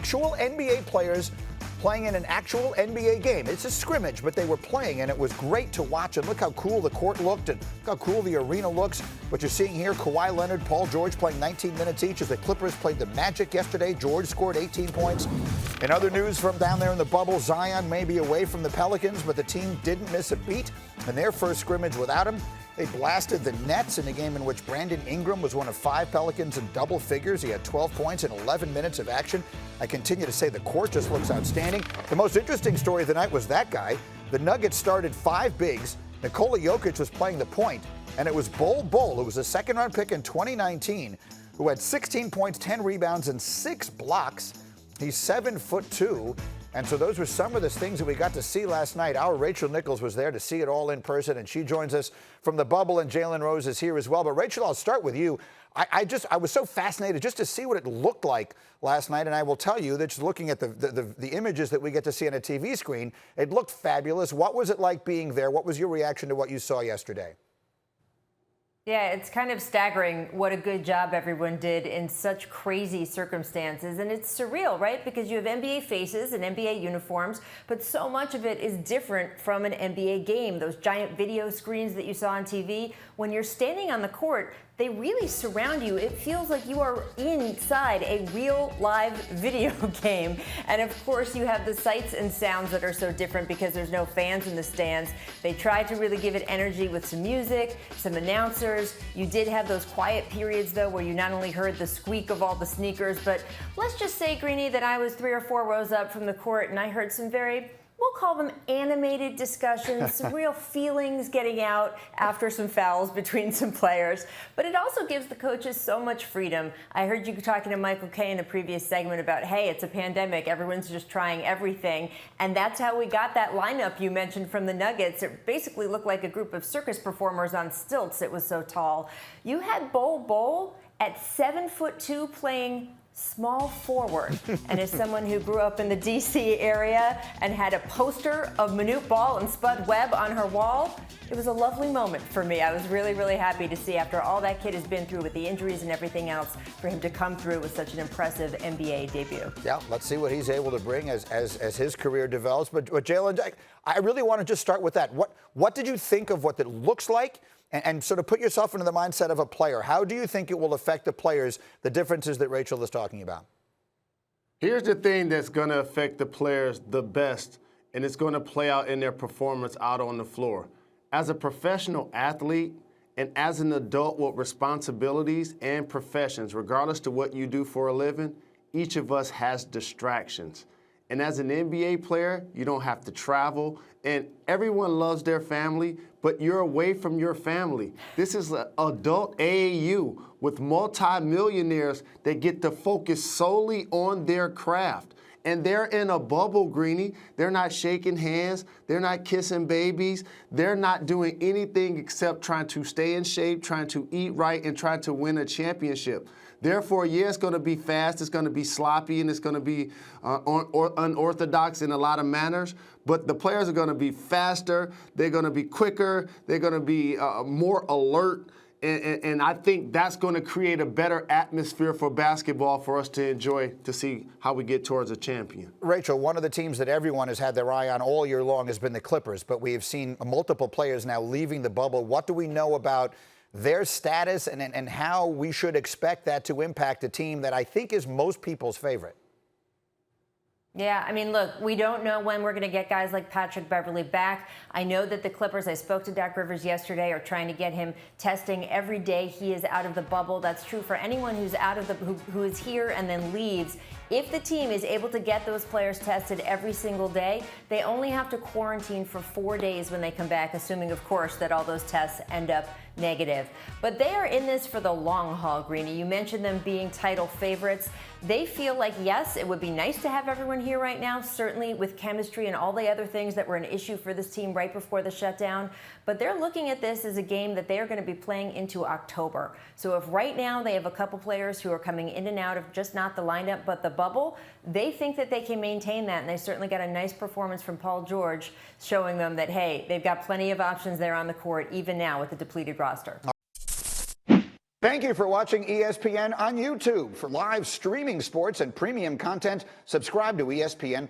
actual NBA players playing in an actual NBA game. It's a scrimmage, but they were playing, and it was great to watch. And look how cool the court looked, and look how cool the arena looks. What you're seeing here, Kawhi Leonard, Paul George playing 19 minutes each as the Clippers played the Magic yesterday. George scored 18 points. In other news from down there in the bubble, Zion may be away from the Pelicans, but the team didn't miss a beat in their first scrimmage without him. They blasted the Nets in a game in which Brandon Ingram was one of 5 Pelicans in double figures. He had 12 points in 11 minutes of action. I continue to say the court just looks outstanding. The most interesting story of the night was that guy. The Nuggets started 5 bigs. Nikola Jokic was playing the point, and it was Bol Bol, who was a second-round pick in 2019, who had 16 points, 10 rebounds, and 6 blocks. He's 7'2". And so those were some of the things that we got to see last night. Our Rachel Nichols was there to see it all in person, and she joins us from the bubble, and Jalen Rose is here as well. But Rachel, I'll start with you. I was so fascinated just to see what it looked like last night, and I will tell you that just looking at the images that we get to see on a TV screen, it looked fabulous. What was it like being there? What was your reaction to what you saw yesterday? Yeah, it's kind of staggering what a good job everyone did in such crazy circumstances. And it's surreal, right? Because you have NBA faces and NBA uniforms, but so much of it is different from an NBA game. Those giant video screens that you saw on TV, when you're standing on the court, they really surround you. It feels like you are inside a real live video game. And of course, you have the sights and sounds that are so different because there's no fans in the stands. They tried to really give it energy with some music, some announcers. You did have those quiet periods, though, where you not only heard the squeak of all the sneakers, but let's just say, Greeny, that I was 3 or 4 rows up from the court and I heard some very, we'll call them animated discussions, some real feelings getting out after some fouls between some players. But it also gives the coaches so much freedom. I heard you talking to Michael Kay in a previous segment about, hey, it's a pandemic. Everyone's just trying everything. And that's how we got that lineup you mentioned from the Nuggets. It basically looked like a group of circus performers on stilts. It was so tall. You had Bol Bol at 7'2" playing small forward. And as someone who grew up in the D.C. area and had a poster of Manute Ball and Spud Webb on her wall, it was a lovely moment for me. I was really, really happy to see, after all that kid has been through with the injuries and everything else, for him to come through with such an impressive NBA debut. Yeah, let's see what he's able to bring as his career develops. But Jalen, I really want to just start with that. What did you think of what it looks like? And sort of put yourself into the mindset of a player. How do you think it will affect the players, the differences that Rachel is talking about? Here's the thing that's going to affect the players the best, and it's going to play out in their performance out on the floor. As a professional athlete and as an adult with responsibilities and professions, regardless to what you do for a living, each of us has distractions. And as an NBA player, you don't have to travel, and everyone loves their family, but you're away from your family. This is an adult AAU with multi-millionaires that get to focus solely on their craft. And they're in a bubble, Greeny. They're not shaking hands. They're not kissing babies. They're not doing anything except trying to stay in shape, trying to eat right, and trying to win a championship. Therefore, yeah, it's going to be fast, it's going to be sloppy, and it's going to be unorthodox in a lot of manners. But the players are going to be faster, they're going to be quicker, they're going to be more alert. And I think that's going to create a better atmosphere for basketball for us to enjoy, to see how we get towards a champion. Rachel, one of the teams that everyone has had their eye on all year long has been the Clippers, but we have seen multiple players now leaving the bubble. What do we know about their status and how we should expect that to impact a team that I think is most people's favorite? Yeah, I mean, look, we don't know when we're going to get guys like Patrick Beverley back. I know that the Clippers, I spoke to Doc Rivers yesterday, are trying to get him testing every day he is out of the bubble. That's true for anyone who's out of the who is here and then leaves. If the team is able to get those players tested every single day, they only have to quarantine for 4 days when they come back, assuming, of course, that all those tests end up negative. But they are in this for the long haul, Greeny. You mentioned them being title favorites. They feel like, yes, it would be nice to have everyone here right now, certainly with chemistry and all the other things that were an issue for this team right before the shutdown. But they're looking at this as a game that they are going to be playing into October. So if right now they have a couple players who are coming in and out of just not the lineup but the bubble, they think that they can maintain that. And they certainly got a nice performance from Paul George showing them that, hey, they've got plenty of options there on the court even now with the depleted roster. Thank you for watching ESPN on YouTube. For live streaming sports and premium content, subscribe to ESPN+.